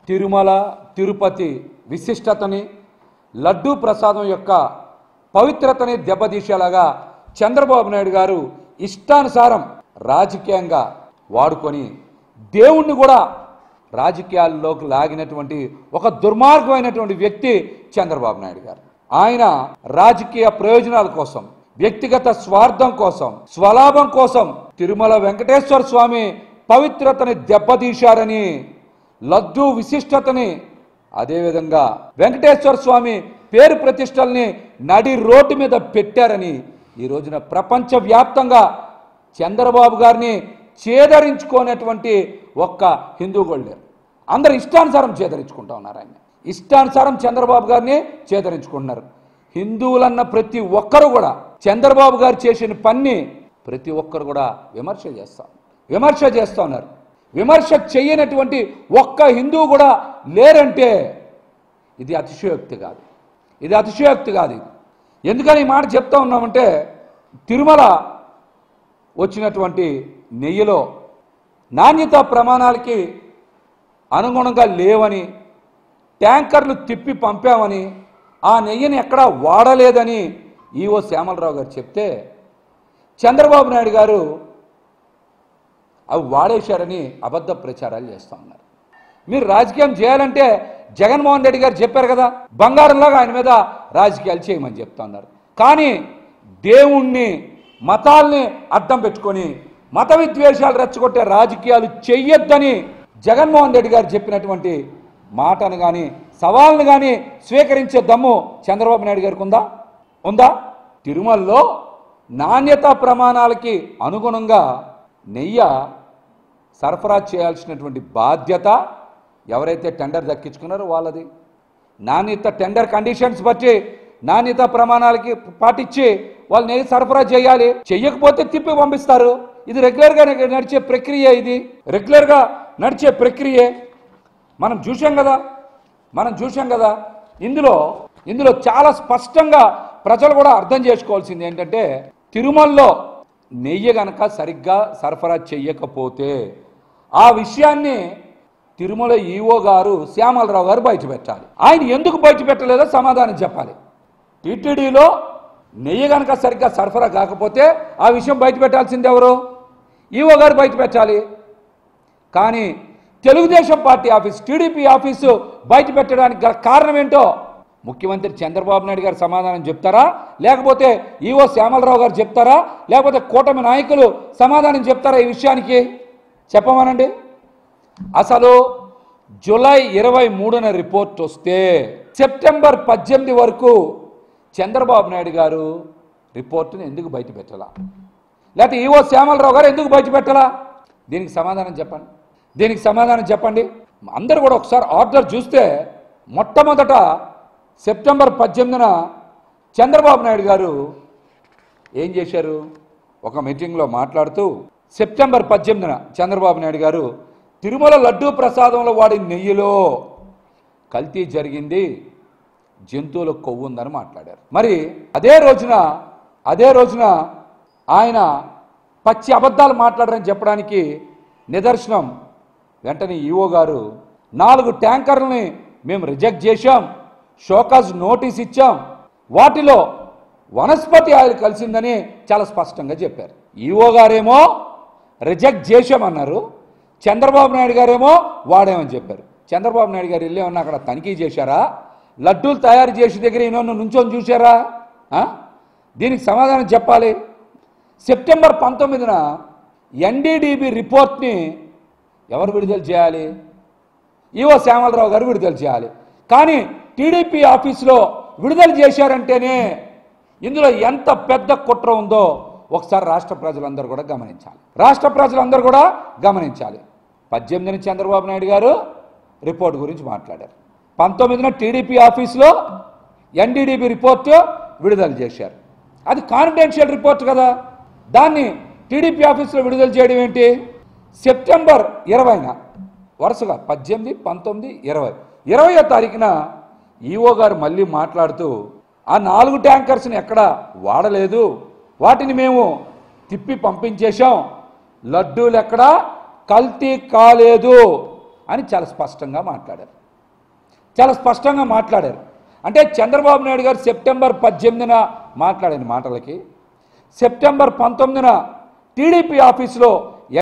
తిరుమల తిరుపతి విశిష్టతని, లడ్డూ ప్రసాదం యొక్క పవిత్రతని దెబ్బతీసేలాగా చంద్రబాబు నాయుడు గారు ఇష్టానుసారం రాజకీయంగా వాడుకొని దేవుణ్ణి కూడా రాజకీయాల్లోకి లాగినటువంటి ఒక దుర్మార్గమైనటువంటి వ్యక్తి చంద్రబాబు నాయుడు గారు. ఆయన రాజకీయ ప్రయోజనాల కోసం, వ్యక్తిగత స్వార్థం కోసం, స్వలాభం కోసం తిరుమల వెంకటేశ్వర స్వామి పవిత్రతని దెబ్బతీశారని, లడ్డూ విశిష్టతని, అదేవిధంగా వెంకటేశ్వర స్వామి పేరు ప్రతిష్టల్ని నడి రోడ్డు మీద పెట్టారని ఈ రోజున ప్రపంచవ్యాప్తంగా చంద్రబాబు గారిని చేదరించుకునేటువంటి ఒక్క హిందూ కూడా లేరు. అందరు ఇష్టానుసారం చేదరించుకుంటా ఉన్నారు. ఆయన ఇష్టానుసారం చంద్రబాబు గారిని చేదరించుకుంటున్నారు. హిందువులన్న ప్రతి ఒక్కరు కూడా చంద్రబాబు గారు చేసిన పని ప్రతి ఒక్కరు కూడా విమర్శ చేస్తా ఉన్నారు. విమర్శ చేయనటువంటి ఒక్క హిందువు కూడా లేరంటే ఇది అతిశయోక్తి కాదు. ఇది ఎందుకని ఈ మాట చెప్తా ఉన్నామంటే, తిరుమల వచ్చినటువంటి నెయ్యిలో నాణ్యత ప్రమాణాలకి అనుగుణంగా లేవని, ట్యాంకర్లు తిప్పి పంపామని, ఆ నెయ్యిని ఎక్కడా వాడలేదని ఈవో శ్యామలరావు గారు చెప్తే చంద్రబాబు నాయుడు గారు అవి వాడేశారని అబద్ధ ప్రచారాలు చేస్తూ ఉన్నారు. మీరు రాజకీయం చేయాలంటే జగన్మోహన్ రెడ్డి గారు చెప్పారు కదా, బంగారంలాగా ఆయన మీద రాజకీయాలు చేయమని చెప్తా ఉన్నారు. కానీ దేవుణ్ణి, మతాల్ని అడ్డం పెట్టుకొని మత విద్వేషాలు రెచ్చగొట్టే రాజకీయాలు చెయ్యొద్దని జగన్మోహన్ రెడ్డి గారు చెప్పినటువంటి మాటను కానీ, సవాల్ను కానీ స్వీకరించే దమ్ము చంద్రబాబు నాయుడు గారికి ఉందా? తిరుమలలో నాణ్యతా ప్రమాణాలకి అనుగుణంగా నెయ్యి సరఫరా చేయాల్సినటువంటి బాధ్యత ఎవరైతే టెండర్ దక్కించుకున్నారో వాళ్ళది. నాణ్యత టెండర్ కండిషన్స్ బట్టి నాణ్యత ప్రమాణాలకి పాటించి వాళ్ళు నెయ్యి సరఫరా చేయాలి. చెయ్యకపోతే తిప్పి పంపిస్తారు. ఇది రెగ్యులర్గా నడిచే ప్రక్రియే. మనం చూసాం కదా. ఇందులో చాలా స్పష్టంగా ప్రజలు కూడా అర్థం చేసుకోవాల్సింది ఏంటంటే, తిరుమలలో నెయ్యి గనక సరిగ్గా సరఫరా చెయ్యకపోతే ఆ విషయాన్ని తిరుమల ఈవో గారు శ్యామలరావు గారు బయటపెట్టాలి. ఆయన ఎందుకు బయటపెట్టలేదో సమాధానం చెప్పాలి. టీటీడీలో నెయ్యి గనక సరిగ్గా సరఫరా కాకపోతే ఆ విషయం బయటపెట్టాల్సింది ఎవరు? ఈవో గారు బయటపెట్టాలి. కానీ Telugu Desam party office, TDP office బయటపెట్టడానికి గల కారణం ఏంటో ముఖ్యమంత్రి చంద్రబాబు నాయుడు గారు సమాధానం చెప్తారా, లేకపోతే ఈవో శ్యామలరావు గారు చెప్తారా, లేకపోతే కూటమి నాయకులు సమాధానం చెప్తారా? ఈ విషయానికి చెప్పమనండి. అసలు జూలై 23న రిపోర్ట్ వస్తే సెప్టెంబర్ 18 వరకు చంద్రబాబు నాయుడు గారు రిపోర్టుని ఎందుకు బయటపెట్టాలా, లేకపోతే ఈవో శ్యామలరావు గారు ఎందుకు బయటపెట్టాలా? దీనికి సమాధానం చెప్పండి. అందరూ కూడా ఒకసారి ఆర్డర్ చూస్తే మొట్టమొదట సెప్టెంబర్ 18న చంద్రబాబు నాయుడు గారు ఏం చేశారు? ఒక మీటింగ్లో మాట్లాడుతూ సెప్టెంబర్ 18న చంద్రబాబు నాయుడు గారు తిరుమల లడ్డూ ప్రసాదంలో వాడి నెయ్యిలో కల్తీ జరిగింది, జంతువుల కొవ్వు ఉందని మాట్లాడారు. మరి అదే రోజున ఆయన పచ్చి అబద్ధాలు మాట్లాడారని చెప్పడానికి నిదర్శనం వెంటనే ఈవో గారు 4 ట్యాంకర్లని మేము రిజెక్ట్ చేశాం, షోకాజ్ నోటీస్ ఇచ్చాం, వాటిలో వనస్పతి ఆయిల్ కలిసిందని చాలా స్పష్టంగా చెప్పారు. ఈవో గారేమో రిజెక్ట్ చేశామన్నారు, చంద్రబాబు నాయుడు గారేమో వాడేమని చెప్పారు. చంద్రబాబు నాయుడు గారు వెళ్ళేమన్నా అక్కడ తనిఖీ చేశారా? లడ్డూలు తయారు చేసే దగ్గర ఈయన నుంచొని చూశారా? దీనికి సమాధానం చెప్పాలి. సెప్టెంబర్ 19న ఎన్డీడీబీ రిపోర్ట్ని ఎవరు విడుదల చేయాలి? ఈవో శ్యామలరావు గారు విడుదల చేయాలి. కానీ టీడీపీ ఆఫీసులో విడుదల చేశారంటేనే ఇందులో ఎంత పెద్ద కుట్ర ఉందో ఒకసారి రాష్ట్ర ప్రజలందరూ కూడా గమనించాలి. 18న చంద్రబాబు నాయుడు గారు రిపోర్ట్ గురించి మాట్లాడారు, 19న టీడీపీ ఆఫీసులో ఎన్డీడీబీ రిపోర్టు విడుదల చేశారు. అది కాన్ఫిడెన్షియల్ రిపోర్ట్ కదా, దాన్ని టీడీపీ ఆఫీసులో విడుదల చేయడం ఏంటి? సెప్టెంబర్ 20న వరుసగా 18, 19, 20, 20వ తారీఖున ఈవో గారు మళ్ళీ మాట్లాడుతూ ఆ 4 ట్యాంకర్స్ని ఎక్కడ వాడలేదు, వాటిని మేము తిప్పి పంపించేశాం, లడ్డూలు ఎక్కడా కల్తీ కాలేదు అని చాలా స్పష్టంగా మాట్లాడారు. అంటే చంద్రబాబు నాయుడు గారు సెప్టెంబర్ 18న మాట్లాడిన మాటలకి సెప్టెంబర్ 19న టీడీపీ ఆఫీసులో